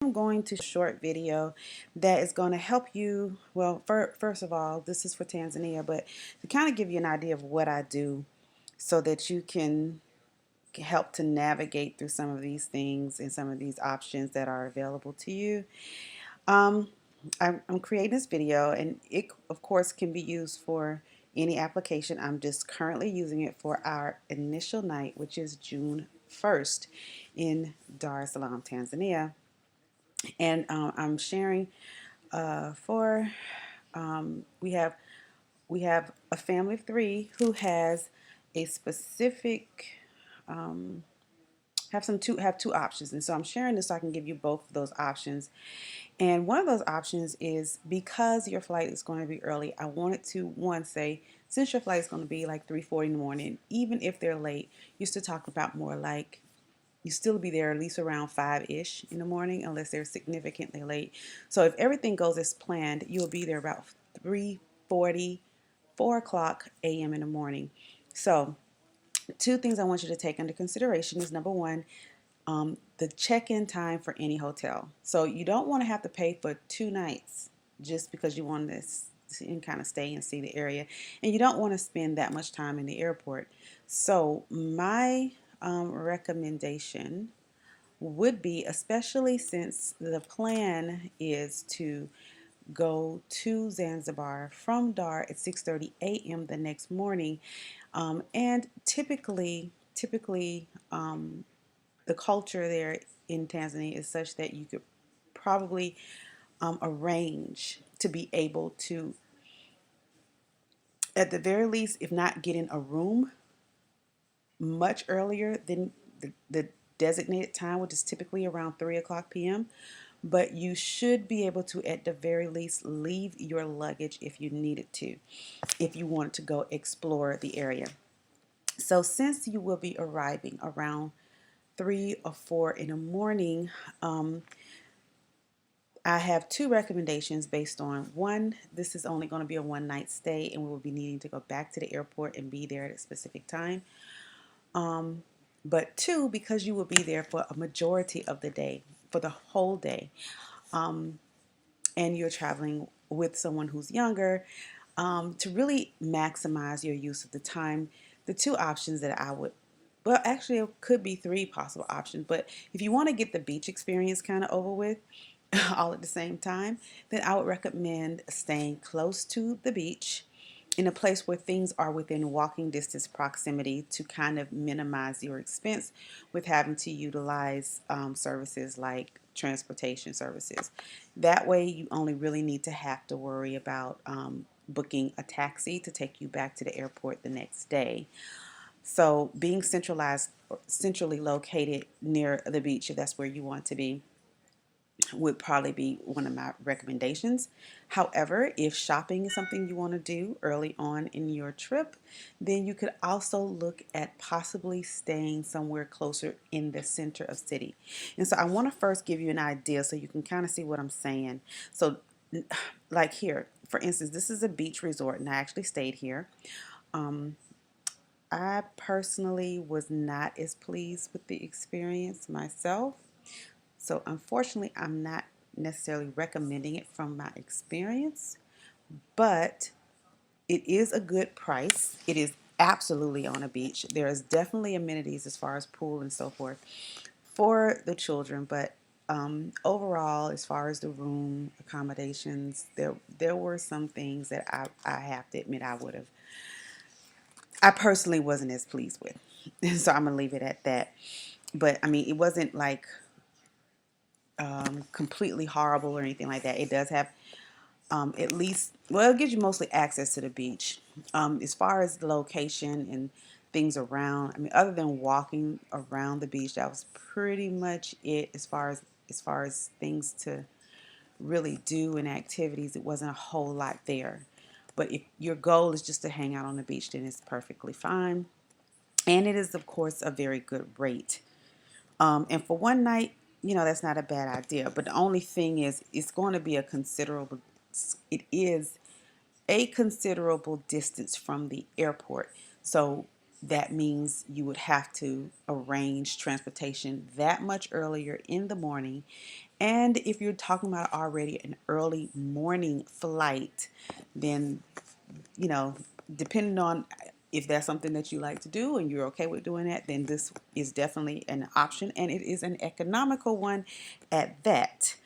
I'm going to short video that is going to help you. Well, first of all, this is for Tanzania, but to kind of give you an idea of what I do so that you can help to navigate through some of these things and some of these options that are available to you. Um, I'm creating this video, and it, of course, can be used for any application. I'm just currently using it for our initial night, which is June 1st in Dar es Salaam, Tanzania. And I'm sharing for we have a family of three who has a specific have two options, and so I'm sharing this so I can give you both of those options. And one of those options is, because your flight is going to be early, I wanted to one say, since your flight is going to be like 3:40 in the morning, even if they're late, you still talk about more like you still be there at least around 5-ish in the morning, unless they're significantly late. So if everything goes as planned, you'll be there about 3:40, 4 o'clock a.m. in the morning. So two things I want you to take under consideration is, number one, the check-in time for any hotel. So you don't want to have to pay for 2 nights just because you want to kind of stay and see the area, and you don't want to spend that much time in the airport. So my recommendation would be, especially since the plan is to go to Zanzibar from Dar at 6:30 a.m. the next morning, and typically the culture there in Tanzania is such that you could probably arrange to be able to, at the very least, if not get in a room much earlier than the designated time, which is typically around 3 o'clock p.m. But you should be able to, at the very least, leave your luggage if you needed to, if you want to go explore the area. So since you will be arriving around 3 or 4 in the morning, I have two recommendations based on, one, this is only going to be a one night stay and we will be needing to go back to the airport and be there at a specific time. But two, because you will be there for a majority of the day, for the whole day, and you're traveling with someone who's younger, to really maximize your use of the time, the two options that I would, well, actually, it could be three possible options, but if you want to get the beach experience kind of over with, all at the same time, then I would recommend staying close to the beach in a place where things are within walking distance proximity, to kind of minimize your expense with having to utilize services like transportation services. That way, you only really need to have to worry about booking a taxi to take you back to the airport the next day. So, being centrally located near the beach, if that's where you want to be, would probably be one of my recommendations. However, if shopping is something you want to do early on in your trip, then you could also look at possibly staying somewhere closer in the center of city. And so I want to first give you an idea so you can kind of see what I'm saying. So, like here, for instance, this is a beach resort, and I actually stayed here. I personally was not as pleased with the experience myself. So unfortunately, I'm not necessarily recommending it from my experience, but it is a good price. It is absolutely on a beach. There is definitely amenities as far as pool and so forth for the children, but overall, as far as the room accommodations, there were some things that I have to admit I personally wasn't as pleased with. So I'm gonna leave it at that. But I mean, it wasn't like completely horrible or anything like that. It does have at least, well, it gives you mostly access to the beach. As far as the location and things around, I mean, other than walking around the beach, that was pretty much it. As far as things to really do and activities, it wasn't a whole lot there. But if your goal is just to hang out on the beach, then it's perfectly fine. And it is, of course, a very good rate. And for one night, that's not a bad idea. But the only thing is, it is a considerable distance from the airport. So that means you would have to arrange transportation that much earlier in the morning. And if you're talking about already an early morning flight, then, you know, depending on if that's something that you like to do and you're okay with doing that, then this is definitely an option, and it is an economical one at that.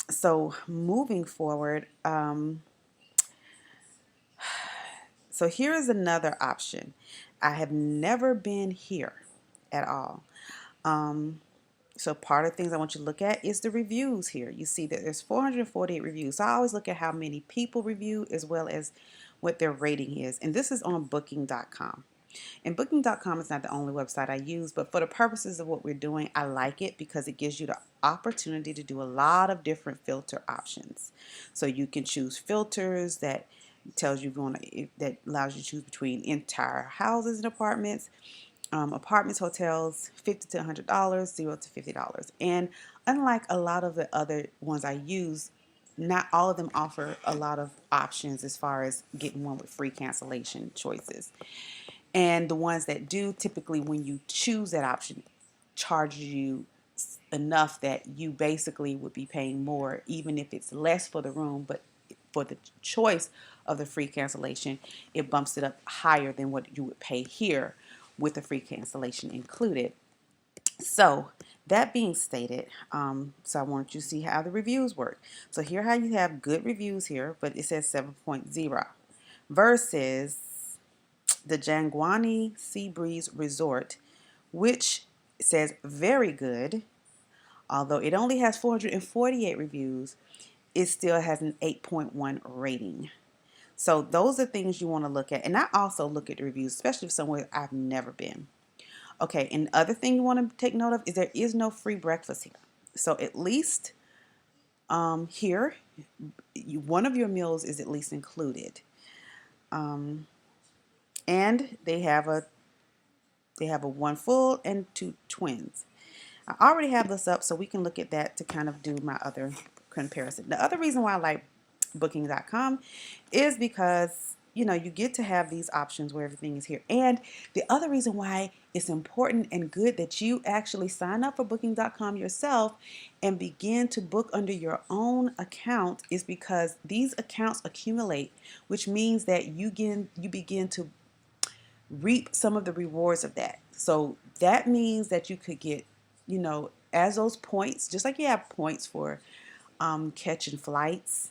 So moving forward, so here is another option. I have never been here at all. Um, so part of the things I want you to look at is the reviews here. You see that there's 448 reviews. So I always look at how many people review as well as what their rating is. And this is on booking.com. And booking.com is not the only website I use, but for the purposes of what we're doing, I like it because it gives you the opportunity to do a lot of different filter options. So you can choose filters that tells you that allows you to choose between entire houses and apartments, apartments, hotels, $50 to $100, $0 to $50. And unlike a lot of the other ones I use, not all of them offer a lot of options as far as getting one with free cancellation choices. And the ones that do, typically when you choose that option, charge you enough that you basically would be paying more, even if it's less for the room, but for the choice of the free cancellation, it bumps it up higher than what you would pay here with the free cancellation included. So that being stated, so I want you to see how the reviews work. So here how you have good reviews here, but it says 7.0 versus the Jangwani Sea Breeze Resort, which says very good. Although it only has 448 reviews, it still has an 8.1 rating. So those are things you want to look at. And I also look at the reviews, especially if somewhere I've never been. Okay, and the other thing you want to take note of is there is no free breakfast here. So at least here, one of your meals is at least included. And they have a one full and two twins. I already have this up so we can look at that to kind of do my other comparison. The other reason why I like booking.com is because you get to have these options where everything is here. And the other reason why it's important and good that you actually sign up for booking.com yourself and begin to book under your own account is because these accounts accumulate, which means that you begin to reap some of the rewards of that. So that means that you could get, as those points, just like you have points for catching flights,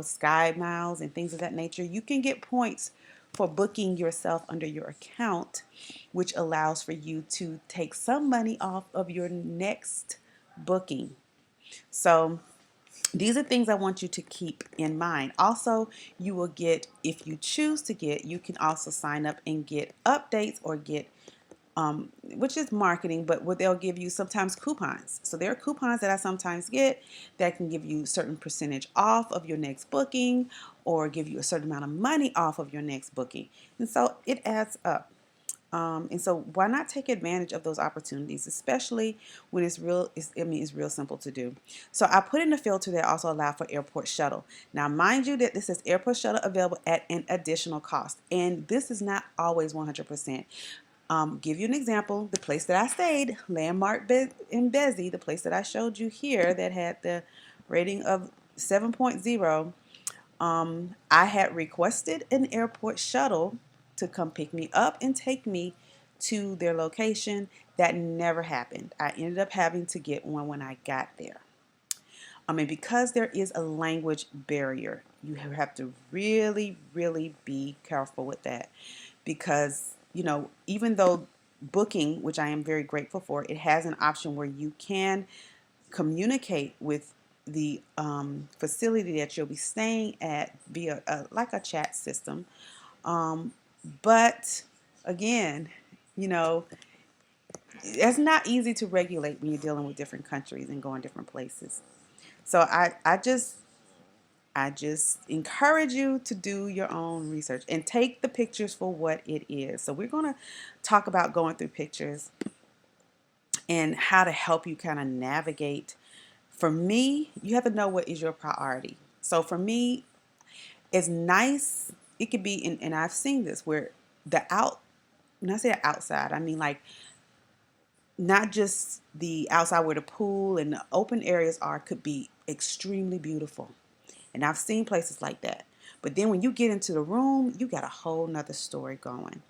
sky miles and things of that nature, you can get points for booking yourself under your account, which allows for you to take some money off of your next booking. So these are things I want you to keep in mind. Also, you will get, if you choose to get, you can also sign up and get updates or get, which is marketing, but what they'll give you sometimes coupons. So there are coupons that I sometimes get that can give you a certain percentage off of your next booking or give you a certain amount of money off of your next booking. And so it adds up. And so why not take advantage of those opportunities, especially when it's real simple to do. So I put in a filter that also allow for airport shuttle. Now, mind you that this is airport shuttle available at an additional cost. And this is not always 100%. Give you an example. The place that I stayed, Landmark in Bezzy, the place that I showed you here that had the rating of 7.0, I had requested an airport shuttle to come pick me up and take me to their location. That never happened. I ended up having to get one when I got there. And because there is a language barrier, you have to really, really be careful with that. Because, even though Booking, which I am very grateful for, it has an option where you can communicate with the facility that you'll be staying at via like a chat system. But again, you know, it's not easy to regulate when you're dealing with different countries and going different places. So I just encourage you to do your own research and take the pictures for what it is. So we're going to talk about going through pictures and how to help you kind of navigate. For me, you have to know what is your priority. So for me, it's nice. It could be, and I've seen this where the when I say outside, I mean like not just the outside where the pool and the open areas are, could be extremely beautiful. And I've seen places like that. But then when you get into the room, you got a whole nother story going.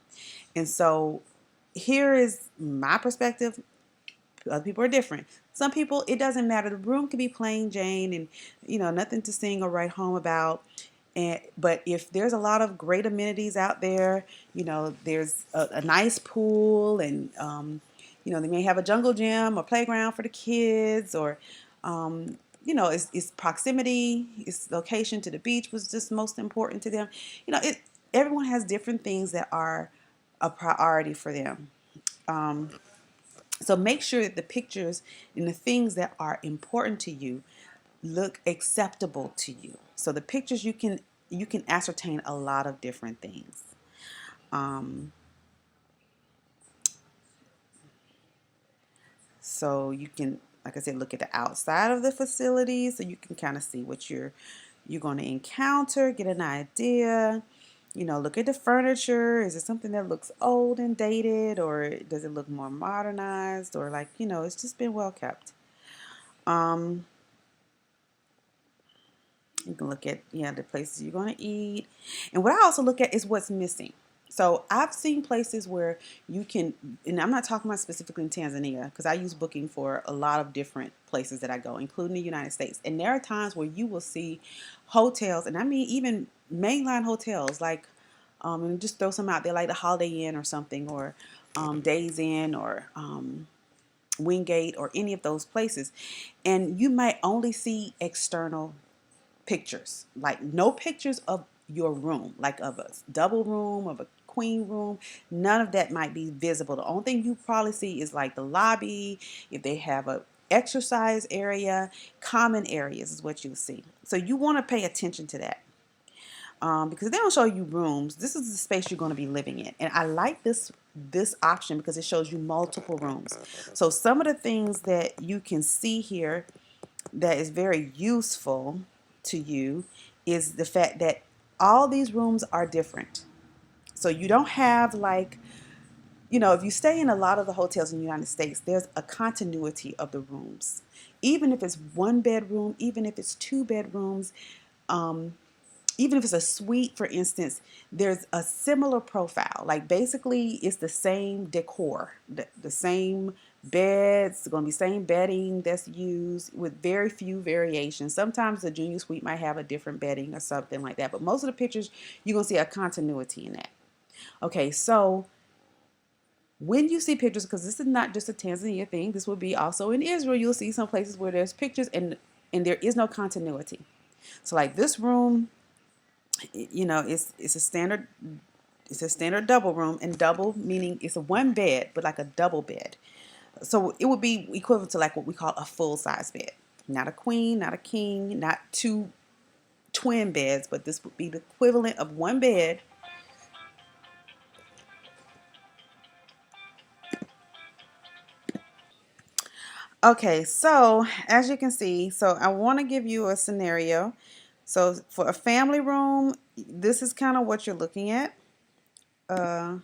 And so here is my perspective. Other people are different. Some people, it doesn't matter. The room can be plain Jane and, nothing to sing or write home about. But if there's a lot of great amenities out there, there's a nice pool and, they may have a jungle gym or playground for the kids or, it's proximity, its location to the beach was just most important to them. Everyone has different things that are a priority for them. So make sure that the pictures and the things that are important to you look acceptable to you. So the pictures you can ascertain a lot of different things. Um, so you can, like I said, look at the outside of the facility so you can kind of see what you're going to encounter, get an idea. Look at the furniture. Is it something that looks old and dated, or does it look more modernized, or like, it's just been well kept. Um, You can look at the places you're going to eat. And what I also look at is what's missing. So I've seen places where you can, and I'm not talking about specifically in Tanzania because I use booking for a lot of different places that I go, including the United States. And there are times where you will see hotels, and I mean even mainline hotels, like, and just throw some out there, like the Holiday Inn or something, or Days Inn, or Wingate, or any of those places. And you might only see external pictures, like no pictures of your room, like of a double room, of a queen room. None of that might be visible. The only thing you probably see is like the lobby, if they have a exercise area, common areas is what you'll see. So you want to pay attention to that. Because they don't show you rooms. This is the space you're going to be living in, and I like this option because it shows you multiple rooms. So some of the things that you can see here that is very useful to you is the fact that all these rooms are different. So you don't have like, if you stay in a lot of the hotels in the United States, there's a continuity of the rooms. Even if it's one bedroom, even if it's two bedrooms, um, even if it's a suite, for instance, there's a similar profile. Like basically, it's the same decor, the same beds, it's going to be same bedding that's used with very few variations. Sometimes the junior suite might have a different bedding or something like that, but most of the pictures you're going to see a continuity in that. Okay, so when you see pictures, because this is not just a Tanzania thing, this will be also in Israel. You'll see some places where there's pictures and there is no continuity. So like this room, it's a standard double room, and double meaning it's a one bed but like a double bed. So it would be equivalent to like what we call a full size bed, not a queen, not a king, not two twin beds, but this would be the equivalent of one bed. Okay, so as you can see, so I want to give you a scenario. So for a family room, this is kind of what you're looking at. uh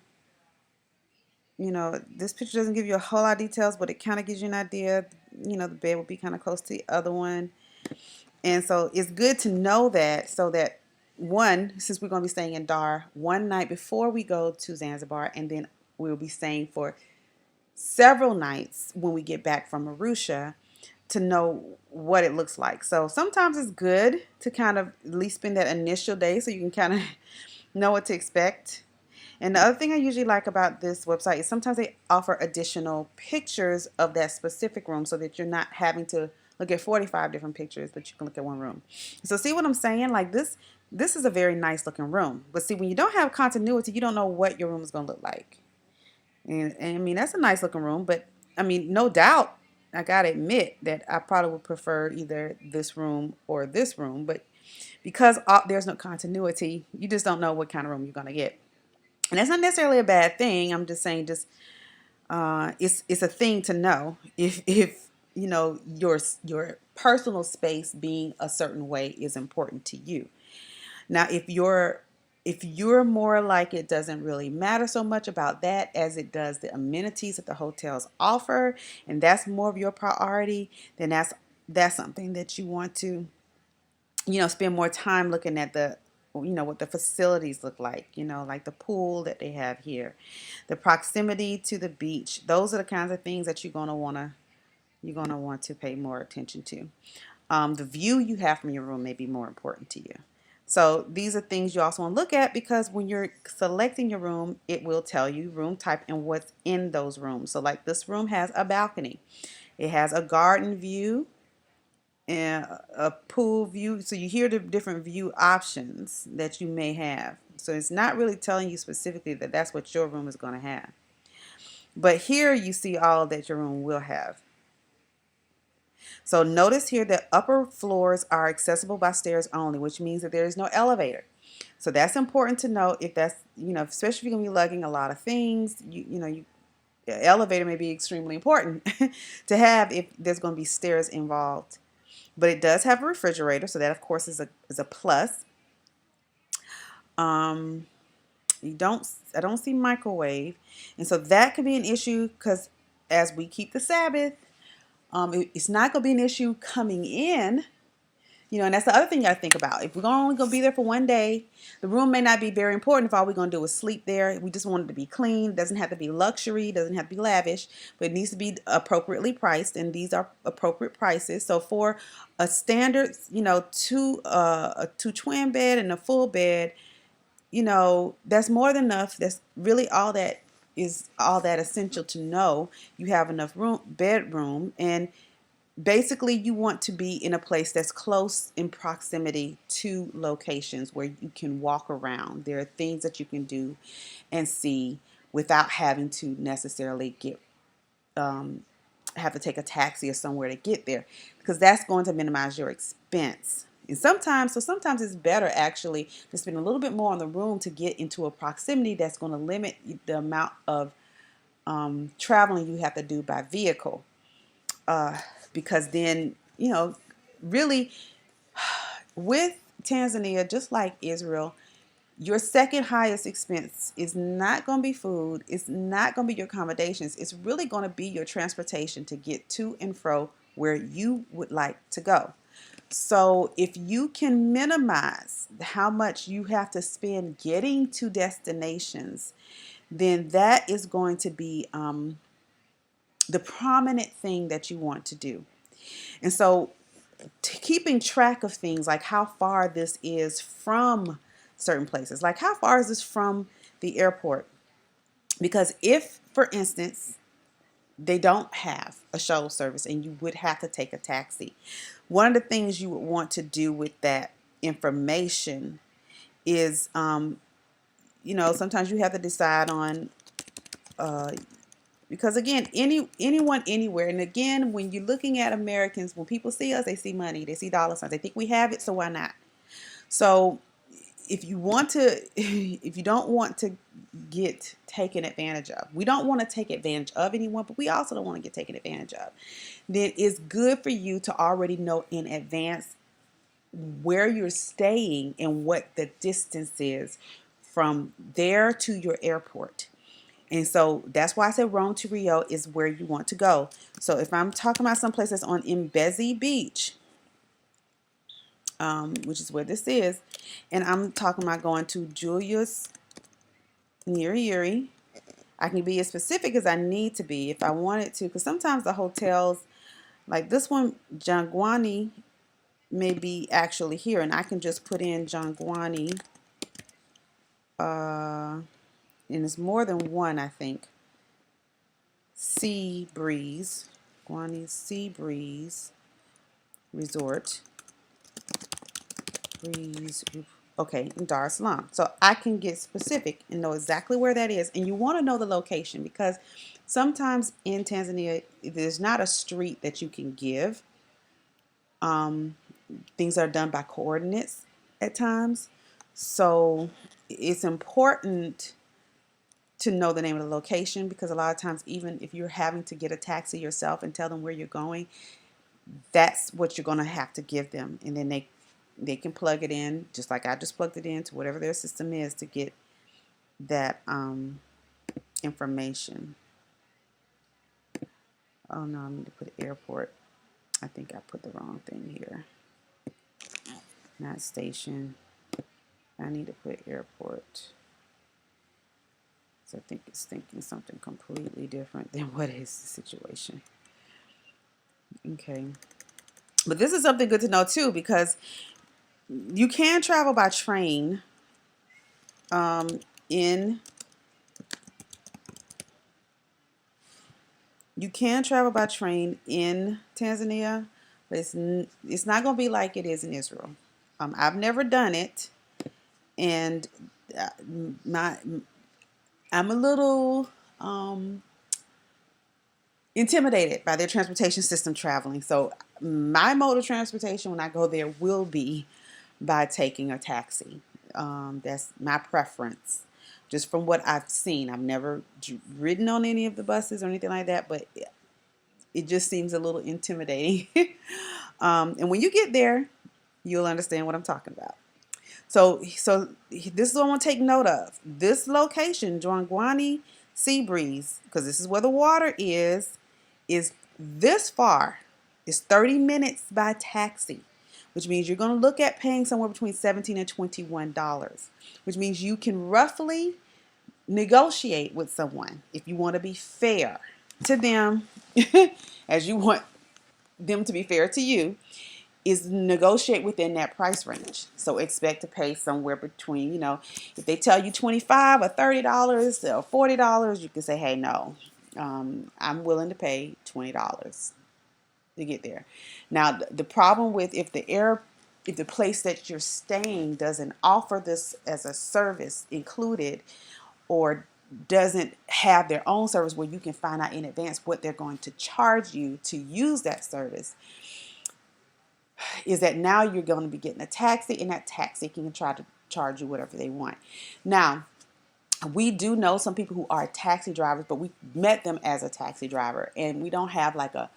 this picture doesn't give you a whole lot of details, but it kind of gives you an idea. The bed will be kind of close to the other one. And so it's good to know that, so that one, since we're going to be staying in Dar one night before we go to Zanzibar, and then we'll be staying for several nights when we get back from Arusha, to know what it looks like. So sometimes it's good to kind of at least spend that initial day so you can kind of know what to expect. And the other thing I usually like about this website is sometimes they offer additional pictures of that specific room so that you're not having to look at 45 different pictures, but you can look at one room. So see what I'm saying? Like this is a very nice looking room. But see, when you don't have continuity, you don't know what your room is going to look like. And I mean, that's a nice looking room, but I mean, no doubt, I gotta admit that I probably would prefer either this room or this room. But because there's no continuity, you just don't know what kind of room you're gonna get. And that's not necessarily a bad thing. I'm just saying, just it's a thing to know if your personal space being a certain way is important to you. Now, if your If you're more like it doesn't really matter so much about that as it does the amenities that the hotels offer, and that's more of your priority, then that's something that you want to, spend more time looking at what the facilities look like, like the pool that they have here, the proximity to the beach. Those are the kinds of things that you're going to want to pay more attention to. The view you have from your room may be more important to you. So these are things you also want to look at, because when you're selecting your room, it will tell you room type and what's in those rooms. So like this room has a balcony. It has a garden view and a pool view. So you hear the different view options that you may have. So it's not really telling you specifically that that's what your room is going to have. But here you see all that your room will have. So notice here that upper floors are accessible by stairs only, which means that there is no elevator. So that's important to note. If that's, especially if you're going to be lugging a lot of things, elevator may be extremely important to have if there's going to be stairs involved. But it does have a refrigerator, so that of course is a plus. I don't see microwave, and so that could be an issue, because as we keep the Sabbath, it's not going to be an issue coming in. And that's the other thing you got to think about. If we're only going to be there for one day, the room may not be very important if all we're going to do is sleep there. We just want it to be clean. It doesn't have to be luxury. It doesn't have to be lavish, but it needs to be appropriately priced, and these are appropriate prices. So for a standard, a two twin bed and a full bed, that's more than enough. That's really all that is all that essential to know. You have enough bedroom, and basically you want to be in a place that's close in proximity to locations where you can walk around. There are things that you can do and see without having to necessarily have to take a taxi or somewhere to get there, because that's going to minimize your expense. And sometimes it's better actually to spend a little bit more on the room to get into a proximity that's going to limit the amount of traveling you have to do by vehicle. Because then, really, with Tanzania, just like Israel, your second highest expense is not going to be food. It's not going to be your accommodations. It's really going to be your transportation to get to and fro where you would like to go. So if you can minimize how much you have to spend getting to destinations, then that is going to be the prominent thing that you want to do. And so keeping track of things like how far this is from certain places, like how far is this from the airport? Because if, for instance, they don't have a shuttle service and you would have to take a taxi, one of the things you would want to do with that information is, sometimes you have to decide on, because again, anyone anywhere, and again, when you're looking at Americans, when people see us, they see money, they see dollar signs, they think we have it, so why not? So if you don't want to get taken advantage of, we don't want to take advantage of anyone, but we also don't want to get taken advantage of, then it's good for you to already know in advance where you're staying and what the distance is from there to your airport. And so that's why I said Rome to Rio is where you want to go. So if I'm talking about some place that's on Mbezi Beach, which is where this is, and I'm talking about going to Julius Nyerere, I can be as specific as I need to be if I wanted to, because sometimes the hotels, like this one, Jangwani, may be actually here, and I can just put in Jangwani, and it's more than one, I think. Sea Breeze, Guani Sea Breeze Resort, okay, in Dar es Salaam. So I can get specific and know exactly where that is. And you want to know the location, because sometimes in Tanzania, there's not a street that you can give. Things are done by coordinates at times. So it's important to know the name of the location, because a lot of times, even if you're having to get a taxi yourself and tell them where you're going, that's what you're going to have to give them. And then They can plug it in just like I just plugged it in to whatever their system is to get that information. Oh no, I need to put airport. I think I put the wrong thing here. Not station. I need to put airport. So I think it's thinking something completely different than what is the situation. Okay. But this is something good to know too, because you can travel by train in you can travel by train in Tanzania, but it's not going to be like it is in Israel. I've never done it, and uh, my I'm a little intimidated by their transportation system traveling. So my mode of transportation when I go there will be by taking a taxi. That's my preference, just from what I've seen. I've never ridden on any of the buses or anything like that, but it just seems a little intimidating. And when you get there, you'll understand what I'm talking about. So this is what I want to take note of. This location, Jangwani Sea Breeze, because this is where the water is this far. It's 30 minutes by taxi, which means you're going to look at paying somewhere between $17 and $21, which means you can roughly negotiate with someone if you want to be fair to them, as you want them to be fair to you, is negotiate within that price range. So expect to pay somewhere between, if they tell you $25 or $30 or $40, you can say, hey, no, I'm willing to pay $20 to get there. Now, the problem with if the place that you're staying doesn't offer this as a service included, or doesn't have their own service where you can find out in advance what they're going to charge you to use that service, is that now you're going to be getting a taxi, and that taxi can try to charge you whatever they want. Now, we do know some people who are taxi drivers, but we met them as a taxi driver, and we don't have like a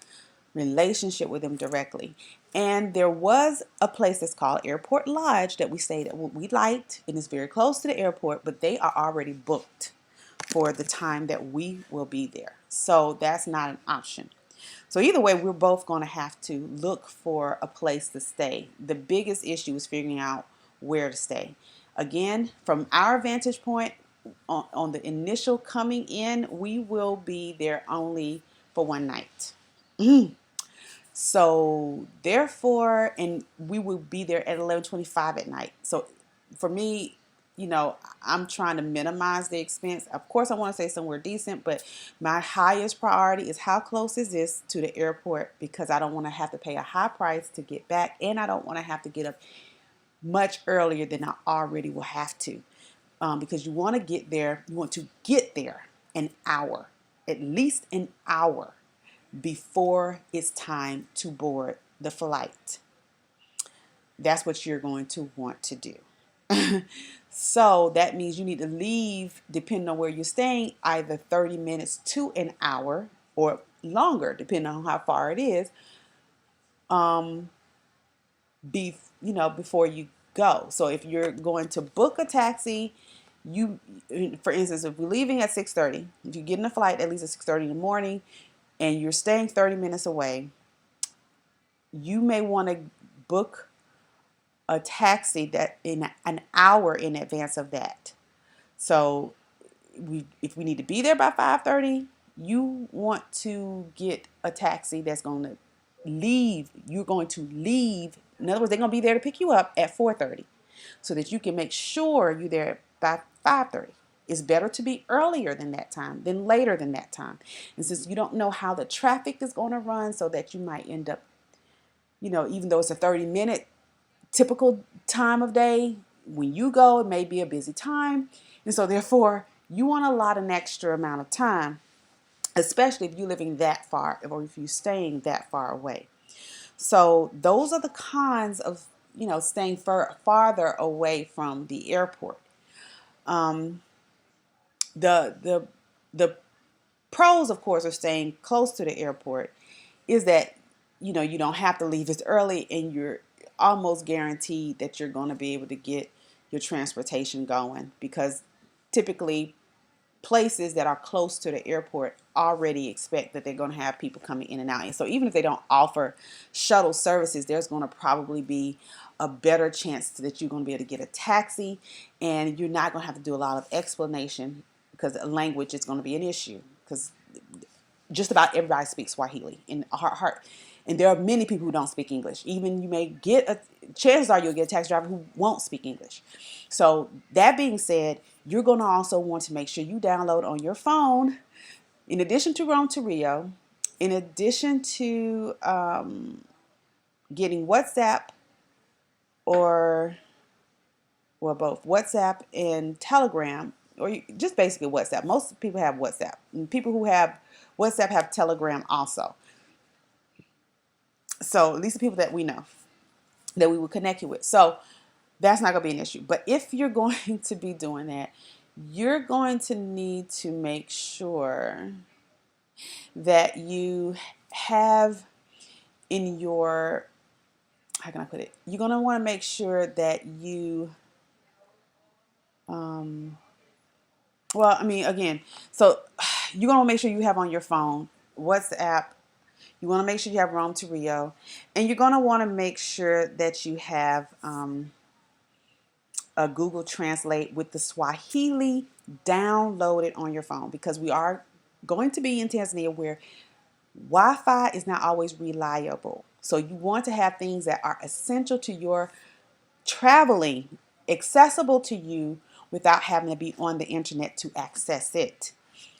relationship with them directly. And there was a place that's called Airport Lodge that we stayed at, what we liked, and it's very close to the airport, but they are already booked for the time that we will be there. So that's not an option. So either way, we're both going to have to look for a place to stay. The biggest issue is figuring out where to stay. Again, from our vantage point, on the initial coming in, we will be there only for one night. So therefore, and we will be there at 11:25 at night. So for me, I'm trying to minimize the expense. Of course, I want to say somewhere decent, but my highest priority is how close is this to the airport, because I don't want to have to pay a high price to get back, and I don't want to have to get up much earlier than I already will have to, because you want to get there an hour, at least an hour before it's time to board the flight. That's what you're going to want to do. So that means you need to leave, depending on where you're staying, either 30 minutes to an hour or longer, depending on how far it is, before you go. So if you're going to book a taxi, for instance, if we're leaving at 6:30, if you're getting a flight at least at 6:30 in the morning, and you're staying 30 minutes away, you may want to book a taxi that in an hour in advance of that. So if we need to be there by 5:30, you want to get a taxi that's going to leave. You're going to leave. In other words, they're going to be there to pick you up at 4:30, so that you can make sure you're there by 5:30. It's better to be earlier than that time than later than that time. And since you don't know how the traffic is going to run, so that you might end up, even though it's a 30-minute typical time of day, when you go, it may be a busy time. And so therefore, you want to allot an extra amount of time, especially if you're living that far or if you're staying that far away. So those are the cons of, staying farther away from the airport. The the pros, of course, of staying close to the airport is that, you don't have to leave as early, and you're almost guaranteed that you're going to be able to get your transportation going, because typically places that are close to the airport already expect that they're going to have people coming in and out. And so even if they don't offer shuttle services, there's going to probably be a better chance that you're going to be able to get a taxi, and you're not going to have to do a lot of explanation, because language is going to be an issue, because just about everybody speaks Swahili in heart. And there are many people who don't speak English. Even you may get chances are you'll get a taxi driver who won't speak English. So that being said, you're going to also want to make sure you download on your phone, in addition to Rome to Rio, in addition to getting WhatsApp, or well, both WhatsApp and Telegram, or just basically WhatsApp. Most people have WhatsApp, and people who have WhatsApp have Telegram also. So at least the people that we know that we will connect you with. So that's not going to be an issue. But if you're going to be doing that, you're going to need to make sure that you have in your, how can I put it? You're going to want to make sure that you, well, I mean, again, so you're going to make sure you have on your phone WhatsApp. You want to make sure you have Rome to Rio, and you're going to want to make sure that you have a Google Translate with the Swahili downloaded on your phone, because we are going to be in Tanzania where Wi-Fi is not always reliable. So you want to have things that are essential to your traveling, accessible to you without having to be on the internet to access it.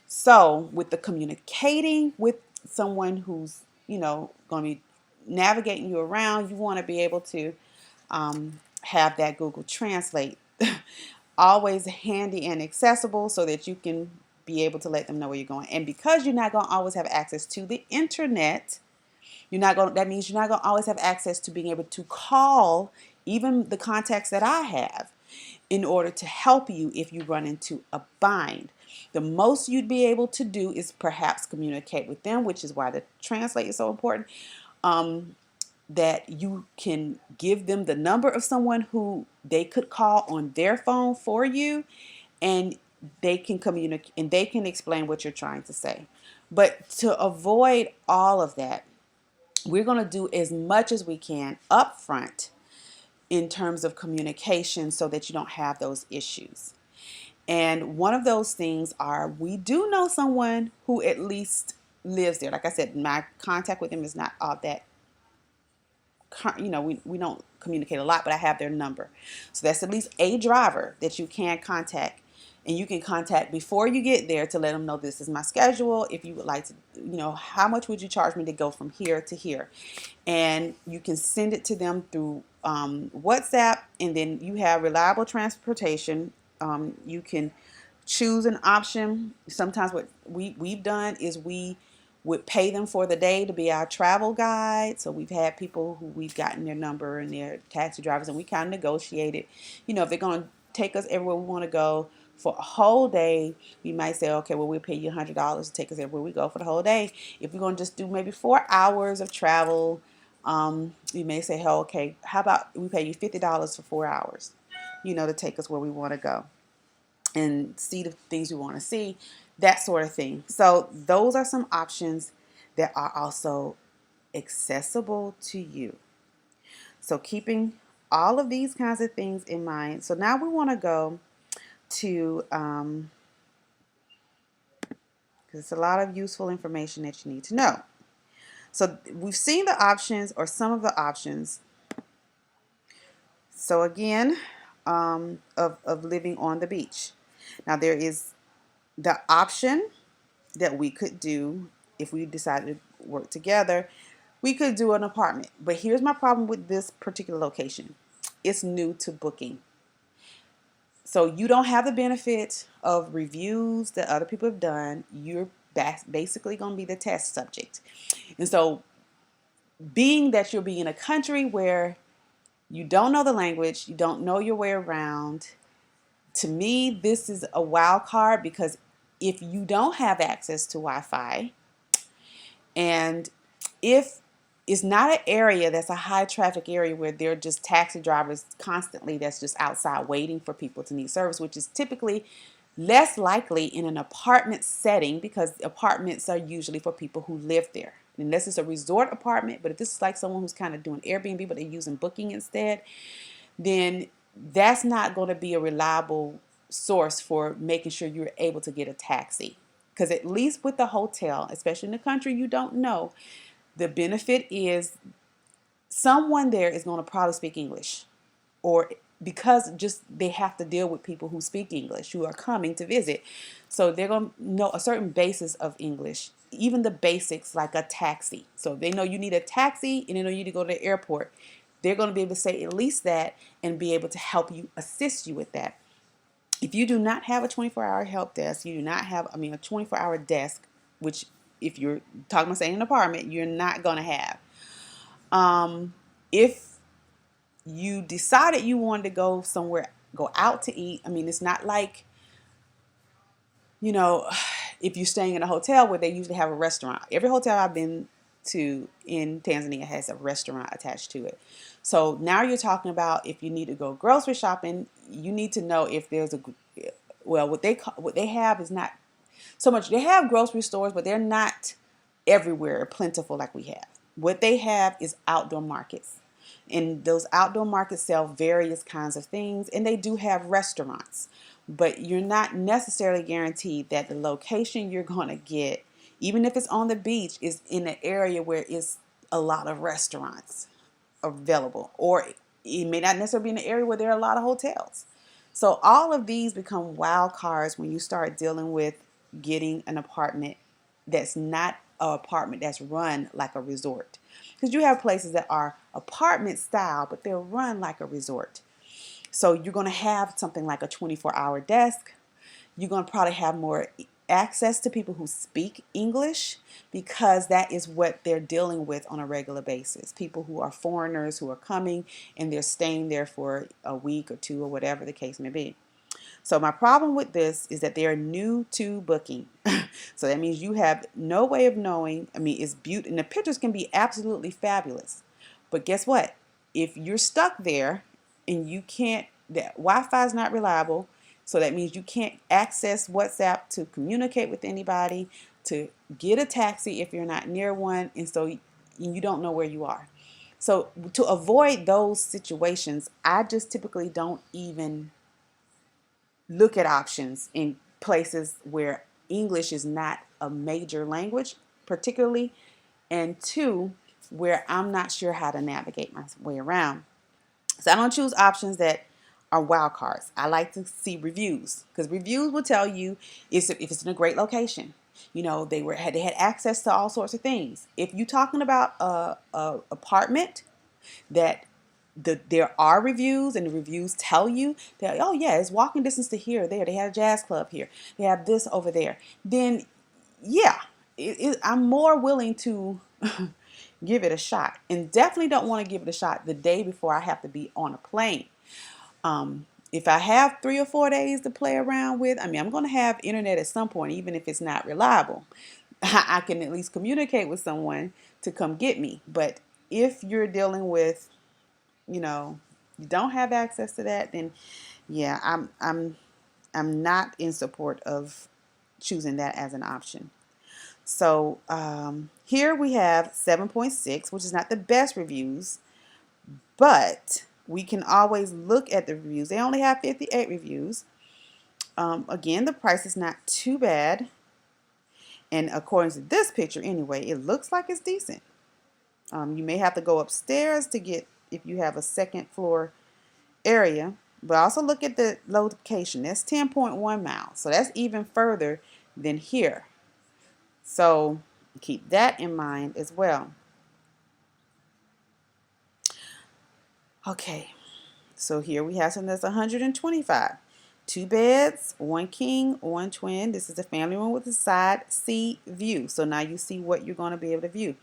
So with the communicating with someone who's, going to be navigating you around, you want to be able to have that Google Translate always handy and accessible, so that you can be able to let them know where you're going. And because you're not going to always have access to the internet, that means you're not going to always have access to being able to call even the contacts that I have in order to help you if you run into a bind. The most you'd be able to do is perhaps communicate with them, which is why the translate is so important. That you can give them the number of someone who they could call on their phone for you, and they can communicate and they can explain what you're trying to say. But to avoid all of that, we're going to do as much as we can up front in terms of communication, so that you don't have those issues. And one of those things are, we do know someone who at least lives there. Like I said, my contact with them is not all that, we don't communicate a lot, but I have their number. So that's at least a driver that you can contact. And you can contact before you get there to let them know, this is my schedule. If you would like to, how much would you charge me to go from here to here? And you can send it to them through WhatsApp, and then you have reliable transportation. You can choose an option. Sometimes what we've done is we would pay them for the day to be our travel guide. So we've had people who we've gotten their number and their taxi drivers, and we kind of negotiated, if they're going to take us everywhere we want to go for a whole day, we might say, okay, well, we'll pay you $100 to take us everywhere we go for the whole day. If we're going to just do maybe 4 hours of travel, you may say, oh, okay, how about we pay you $50 for 4 hours, to take us where we want to go and see the things we want to see, that sort of thing. So those are some options that are also accessible to you. So keeping all of these kinds of things in mind. So now we want to go to, because it's a lot of useful information that you need to know. So we've seen the options, or some of the options. So again, of living on the beach. Now there is the option that we could do if we decided to work together. We could do an apartment. But here's my problem with this particular location. It's new to booking. So you don't have the benefit of reviews that other people have done. You're basically going to be the test subject. And so being that you'll be in a country where you don't know the language, you don't know your way around, to me, this is a wild card, because if you don't have access to Wi-Fi, and if it's not an area that's a high traffic area where there are just taxi drivers constantly that's just outside waiting for people to need service, which is typically less likely in an apartment setting because apartments are usually for people who live there. Unless it's a resort apartment, but if this is like someone who's kind of doing Airbnb, but they're using Booking instead, then that's not going to be a reliable source for making sure you're able to get a taxi. Because at least with the hotel, especially in the country you don't know, the benefit is someone there is going to probably speak English, or because just they have to deal with people who speak English who are coming to visit. So they're going to know a certain basis of English, even the basics like a taxi. So they know you need a taxi and they know you need to go to the airport. They're going to be able to say at least that and be able to help you, assist you with that. If you do not have a 24-hour help desk, you do not have, a 24-hour desk, which if you're talking about saying an apartment, you're not going to have. If you decided you wanted to go somewhere, go out to eat, it's not like, you know, if you're staying in a hotel where they usually have a restaurant. Every hotel I've been to in Tanzania has a restaurant attached to it. So now you're talking about if you need to go grocery shopping, you need to know if there's what they have is not so much. They have grocery stores, but they're not everywhere plentiful like we have. What they have is outdoor markets. And those outdoor markets sell various kinds of things, and they do have restaurants. But you're not necessarily guaranteed that the location you're going to get, even if it's on the beach, is in an area where it's a lot of restaurants available, or it may not necessarily be in an area where there are a lot of hotels. So all of these become wild cards when you start dealing with getting an apartment that's not an apartment that's run like a resort. Because you have places that are apartment style, but they're run like a resort. So you're going to have something like a 24-hour desk. You're going to probably have more access to people who speak English because that is what they're dealing with on a regular basis. People who are foreigners who are coming and they're staying there for a week or two or whatever the case may be. So my problem with this is that they are new to Booking. So that means you have no way of knowing. It's beautiful and the pictures can be absolutely fabulous. But guess what? If you're stuck there and you can't, that Wi-Fi is not reliable, so that means you can't access WhatsApp to communicate with anybody, to get a taxi if you're not near one, and so you don't know where you are. So to avoid those situations, I just typically don't even look at options in places where English is not a major language, particularly, and two, where I'm not sure how to navigate my way around. So I don't choose options that are wild cards. I like to see reviews because reviews will tell you if it's in a great location. They had access to all sorts of things. If you're talking about a apartment that there are reviews and the reviews tell you that, oh yeah, it's walking distance to here or there, they have a jazz club here, they have this over there, then yeah, I'm more willing to give it a shot, and definitely don't want to give it a shot the day before I have to be on a plane. If I have 3 or 4 days to play around with, I'm going to have internet at some point, even if it's not reliable. I can at least communicate with someone to come get me. But if you're dealing with, you don't have access to that, then yeah, I'm not in support of choosing that as an option. So here we have 7.6, which is not the best reviews, but we can always look at the reviews. They only have 58 reviews. Again, the price is not too bad. And according to this picture anyway, it looks like it's decent. You may have to go upstairs to get, if you have a second floor area. But also look at the location. That's 10.1 miles. So that's even further than here. So keep that in mind as well. Okay, so here we have something that's 125. 2 beds, 1 king, 1 twin. This is a family room with a side sea view. So now you see what you're going to be able to view.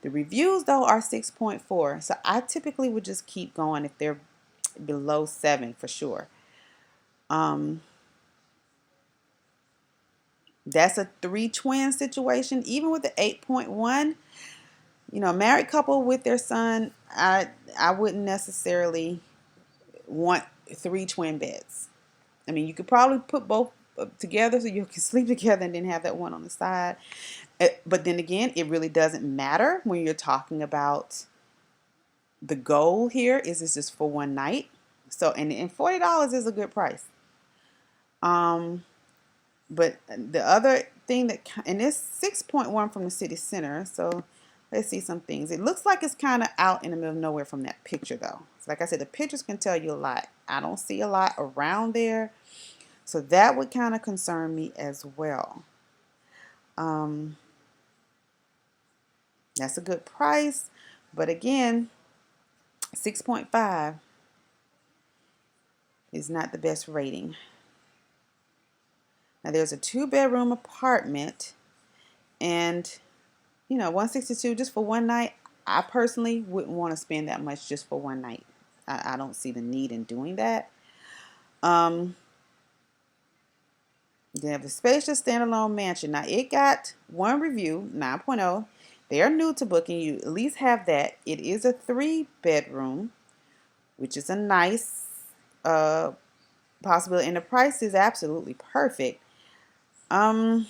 The reviews though are 6.4. So I typically would just keep going if they're below 7 for sure. That's a 3 twin situation. Even with the 8.1, a married couple with their son, I wouldn't necessarily want 3 twin beds. I mean, you could probably put both together so you can sleep together and then have that one on the side. But then again, it really doesn't matter when you're talking about the goal here. Is this just for one night? So, and $40 is a good price. Um, but the other thing and it's 6.1 from the city center. So let's see some things. It looks like it's kind of out in the middle of nowhere from that picture though. So like I said, the pictures can tell you a lot. I don't see a lot around there. So that would kind of concern me as well. Um, that's a good price. But again, 6.5 is not the best rating. Now there's a 2-bedroom apartment and 162 just for one night. I personally wouldn't want to spend that much just for one night. I don't see the need in doing that. They have a spacious standalone mansion. Now it got one review, 9.0. They are new to booking. You at least have that. It is a 3-bedroom, which is a nice possibility, and the price is absolutely perfect. Masaki,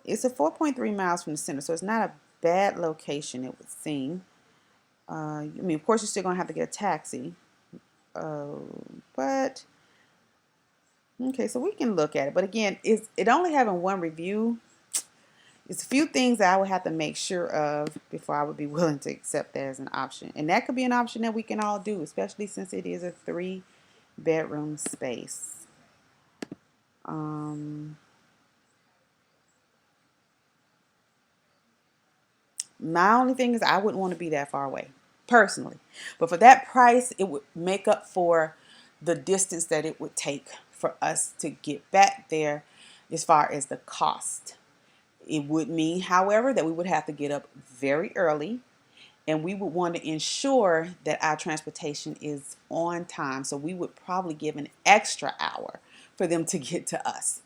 it's a 4.3 miles from the center, so it's not a bad location, it would seem. I mean, of course, you're still going to have to get a taxi. But, okay, so we can look at it. But again, it only having one review. It's a few things that I would have to make sure of before I would be willing to accept that as an option. And that could be an option that we can all do, especially since it is a 3-bedroom space. My only thing is I wouldn't want to be that far away, personally. But for that price, it would make up for the distance that it would take for us to get back there as far as the cost. It would mean, however, that we would have to get up very early and we would want to ensure that our transportation is on time. So we would probably give an extra hour for them to get to us,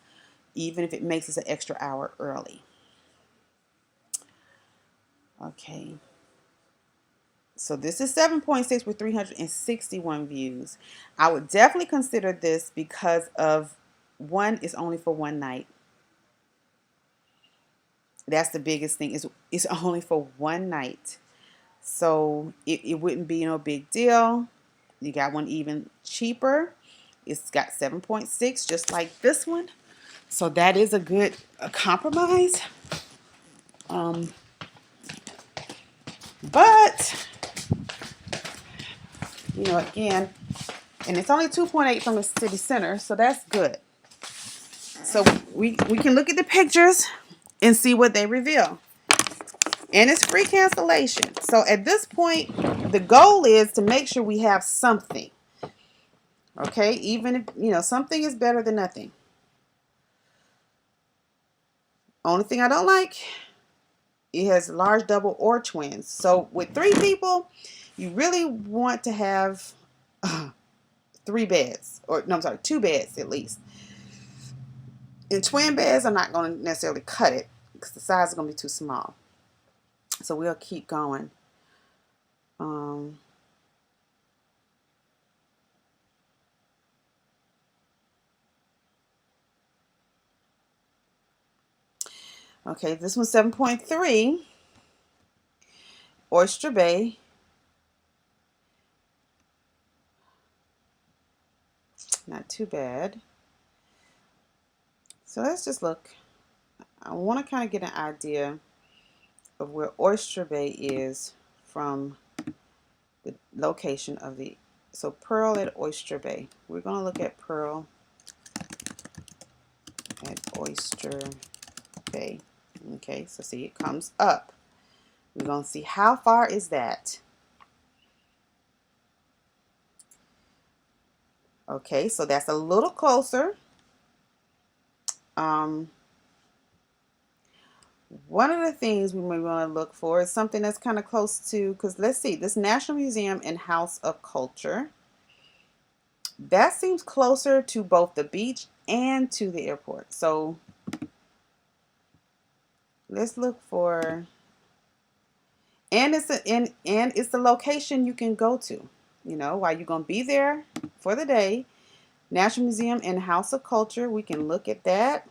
even if it makes us an extra hour early. Okay. So this is 7.6 with 361 views. I would definitely consider this because of one, it's only for one night. That's the biggest thing. It's only for one night. So it wouldn't be no big deal. You got one even cheaper. It's got 7.6 just like this one. So that is a compromise. But again, and it's only 2.8 from the city center, so that's good. So we can look at the pictures and see what they reveal. And it's free cancellation. So at this point, the goal is to make sure we have something. Okay, even if something is better than nothing. Only thing I don't like, it has large double or twins. So with 3 people, you really want to have 3 beds, or no, I'm sorry, 2 beds at least. And twin beds, I'm not going to necessarily cut it because the size is going to be too small. So we'll keep going. Okay, this one's 7.3. Oyster Bay. Not too bad. So let's just look. I want to kind of get an idea of where Oyster Bay is from the location of so Pearl at Oyster Bay. We're going to look at Pearl at Oyster Bay. Okay, so see, it comes up. We're going to see how far is that. Okay, so that's a little closer. One of the things we may want to look for is something that's kind of close to, because let's see, this National Museum and House of Culture. That seems closer to both the beach and to the airport. So let's look for, and it's the location you can go to. You know, while you're gonna be there for the day. National Museum and House of Culture. We can look at that.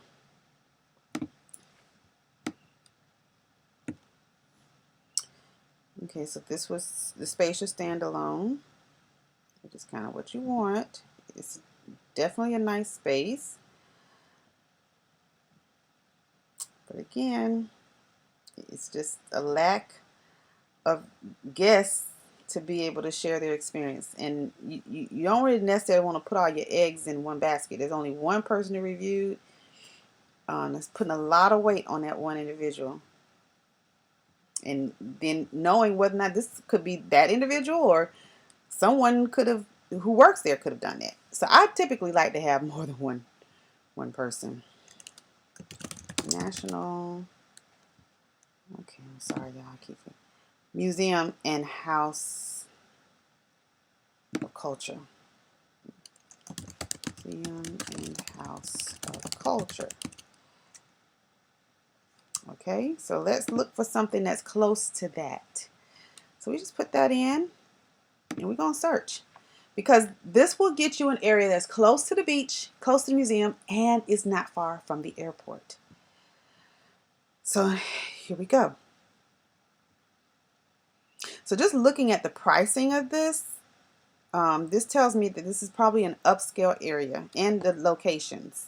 Okay, so this was the spacious standalone, which is kind of what you want. It's definitely a nice space. But again, it's just a lack of guests to be able to share their experience. And you don't really necessarily want to put all your eggs in one basket. There's only one person to review. That's putting a lot of weight on that one individual. And then knowing whether or not this could be that individual or someone could have who works there could have done that. So I typically like to have more than one person. National. Okay, I'm sorry, y'all. I keep it. Museum and House of Culture. Museum and House of Culture. Okay, so let's look for something that's close to that. So we just put that in and we're going to search. Because this will get you an area that's close to the beach, close to the museum, and is not far from the airport. So here we go. So just looking at the pricing of this, this tells me that this is probably an upscale area and the locations.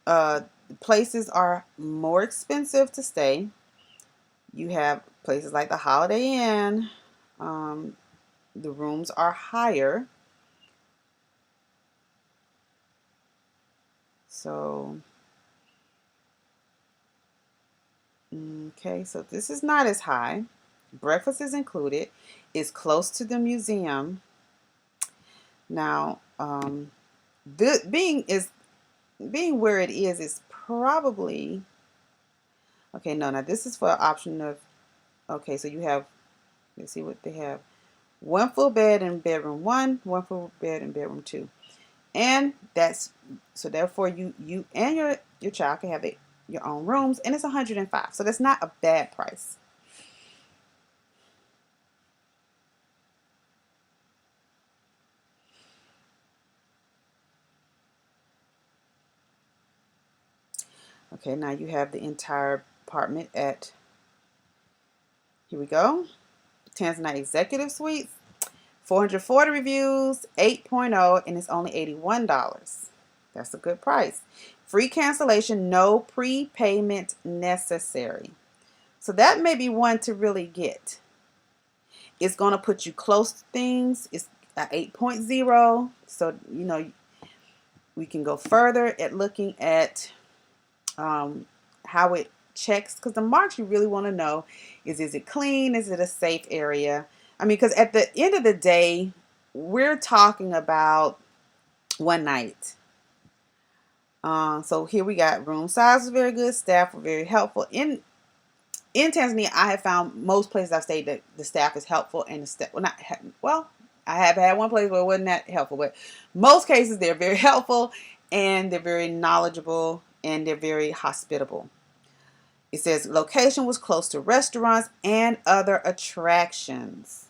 The places are more expensive to stay. You have places like the Holiday Inn. The rooms are higher. So, okay, so this is not as high. Breakfast is included. It's close to the museum. Now, being where it is probably okay. No, now this is for an option of okay. So you have, let's see what they have: one full bed in bedroom one full bed in bedroom two, and that's so therefore you and your child can have your own rooms, and it's 105. So that's not a bad price. Okay, now you have the entire apartment at, here we go, Tanzania Executive Suites, 440 reviews, 8.0, and it's only $81. That's a good price. Free cancellation, no prepayment necessary. So that may be one to really get. It's going to put you close to things. It's at 8.0. So, you know, we can go further at looking at how it checks, because the marks you really want to know is it clean? Is it a safe area? I mean, because at the end of the day, we're talking about one night. So here we got room size was very good. Staff were very helpful. In Tanzania, I have found most places I've stayed that the staff is helpful and the staff, I have had one place where it wasn't that helpful, but most cases they're very helpful and they're very knowledgeable and they're very hospitable. It says location was close to restaurants and other attractions.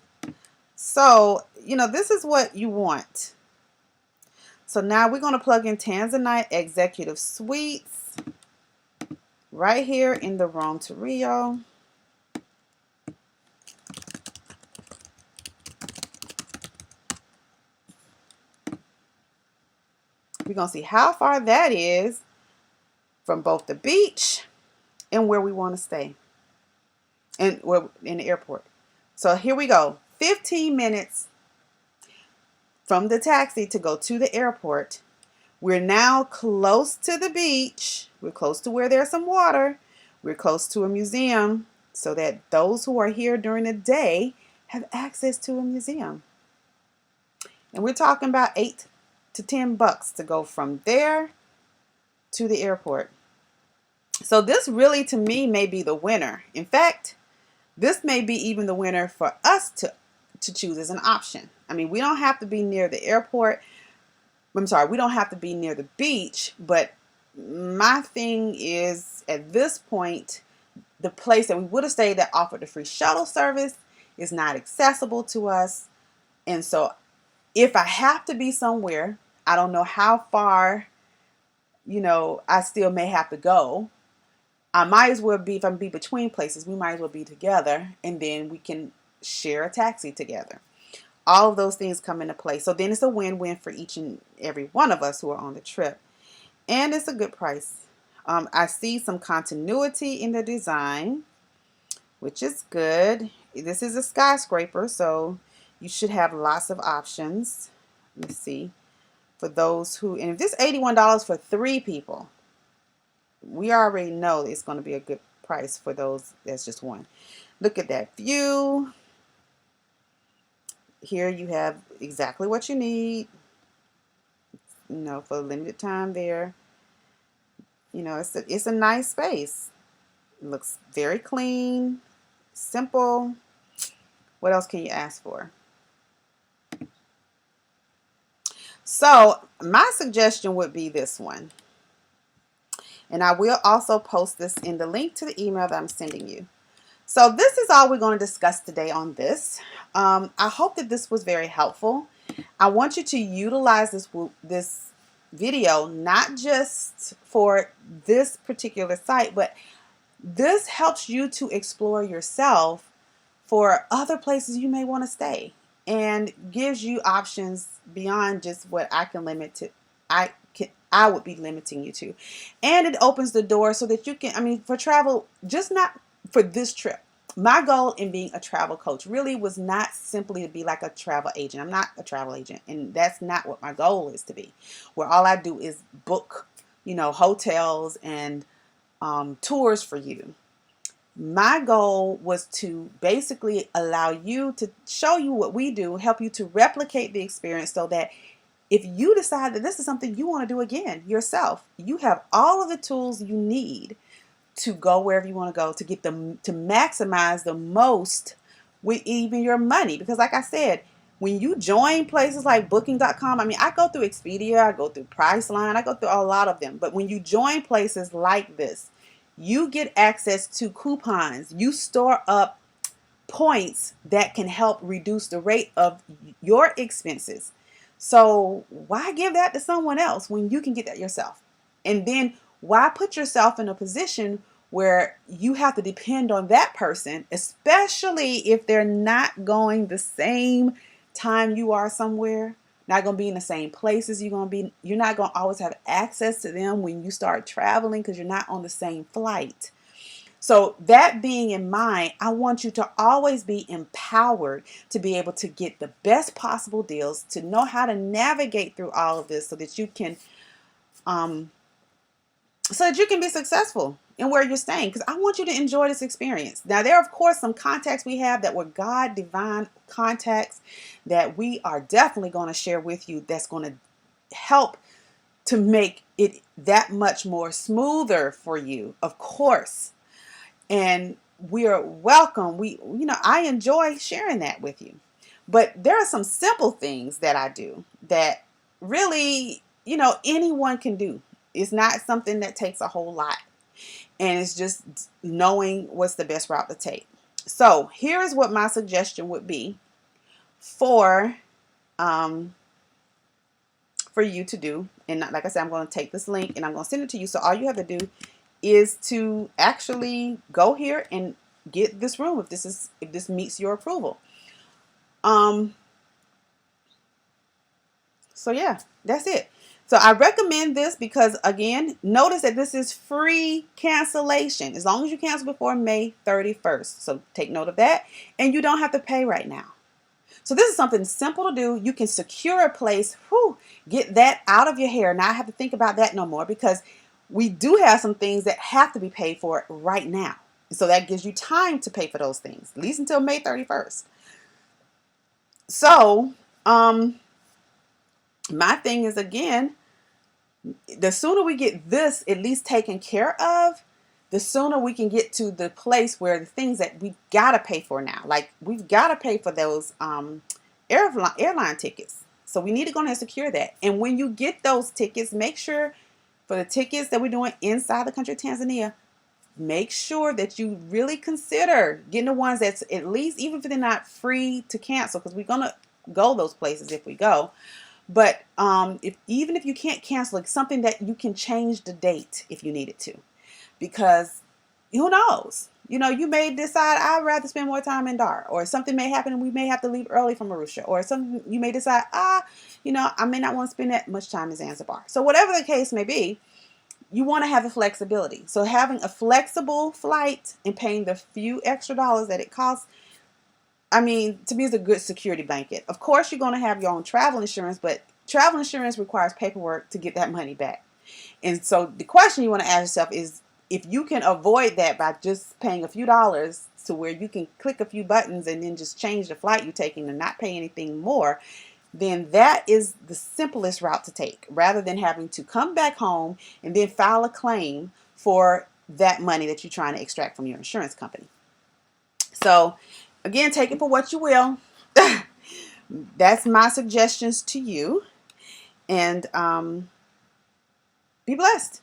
So, you know, this is what you want. So now we're going to plug in Tanzanite Executive Suites right here in the Rome to Rio. We're going to see how far that is from both the beach and where we want to stay. And we're in the airport. So here we go. 15 minutes from the taxi to go to the airport. We're now close to the beach. We're close to where there's some water. We're close to a museum so that those who are here during the day have access to a museum. And we're talking about $8 to $10 to go from there to the airport. So this really, to me, may be the winner. In fact, this may be even the winner for us to choose as an option. I mean, we don't have to be near the airport. I'm sorry, we don't have to be near the beach, but my thing is at this point, the place that we would have stayed that offered the free shuttle service is not accessible to us. And so if I have to be somewhere, I don't know how far, I still may have to go. I might as well be, if I'm be between places, we might as well be together, and then we can share a taxi together. All of those things come into play. So then it's a win-win for each and every one of us who are on the trip. And it's a good price. I see some continuity in the design, which is good. This is a skyscraper, so you should have lots of options. Let me see. For those who, and if this $81 for 3 people, we already know it's going to be a good price for those that's just one. Look at that view. Here you have exactly what you need, for a limited time there. It's a nice space. It looks very clean, simple. What else can you ask for? So my suggestion would be this one. And I will also post this in the link to the email that I'm sending you. So this is all we're going to discuss today on this. I hope that this was very helpful. I want you to utilize this video not just for this particular site, but this helps you to explore yourself for other places you may want to stay, and gives you options beyond just what I can limit to. I would be limiting you to, and it opens the door so that you can, for travel, just not for this trip. My goal in being a travel coach really was not simply to be like a travel agent. I'm not a travel agent, and that's not what my goal is to be, where all I do is book, hotels and tours for you. My goal was to basically allow you to show you what we do, help you to replicate the experience, so that if you decide that this is something you want to do again yourself, you have all of the tools you need to go wherever you want to go, to get them to maximize the most with even your money. Because like I said, when you join places like booking.com, I go through Expedia, I go through Priceline, I go through a lot of them. But when you join places like this, you get access to coupons. You store up points that can help reduce the rate of your expenses. So why give that to someone else when you can get that yourself? And then why put yourself in a position where you have to depend on that person, especially if they're not going the same time you are somewhere, not going to be in the same places you're not going to always have access to them when you start traveling because you're not on the same flight. So that being in mind, I want you to always be empowered to be able to get the best possible deals, to know how to navigate through all of this so that you can be successful in where you're staying, because I want you to enjoy this experience. Now, there are, of course, some contacts we have that were God divine contacts that we are definitely going to share with you, that's going to help to make it that much more smoother for you, of course. And we are welcome. I enjoy sharing that with you. But there are some simple things that I do that really, anyone can do. It's not something that takes a whole lot. And it's just knowing what's the best route to take. So here's what my suggestion would be for you to do. And like I said, I'm going to take this link and I'm going to send it to you. So all you have to do is to actually go here and get this room if this meets your approval. So yeah, that's it. So I recommend this because, again, notice that this is free cancellation as long as you cancel before May 31st. So take note of that, and you don't have to pay right now. So this is something simple to do. You can secure a place, get that out of your hair, not have to think about that no more, because we do have some things that have to be paid for right now. So that gives you time to pay for those things, at least until May 31st. So, my thing is, again, the sooner we get this at least taken care of, the sooner we can get to the place where the things that we got to pay for now, like we've got to pay for those airline tickets. So we need to go ahead and secure that. And when you get those tickets, make sure for the tickets that we're doing inside the country of Tanzania, make sure that you really consider getting the ones that's at least, even if they're not free to cancel, because we're going to go those places if we go. But if even if you can't cancel, it's something that you can change the date if you needed to, because who knows? You know, you may decide I'd rather spend more time in Dar, or something may happen and we may have to leave early from Arusha, or something you may decide, I may not want to spend that much time in Zanzibar. So whatever the case may be, you want to have the flexibility. So having a flexible flight and paying the few extra dollars that it costs, I mean, to me, is a good security blanket. Of course, you're going to have your own travel insurance, but travel insurance requires paperwork to get that money back. And so the question you want to ask yourself is, if you can avoid that by just paying a few dollars to where you can click a few buttons and then just change the flight you're taking and not pay anything more, then that is the simplest route to take, rather than having to come back home and then file a claim for that money that you're trying to extract from your insurance company. So again, take it for what you will. That's my suggestions to you. And be blessed.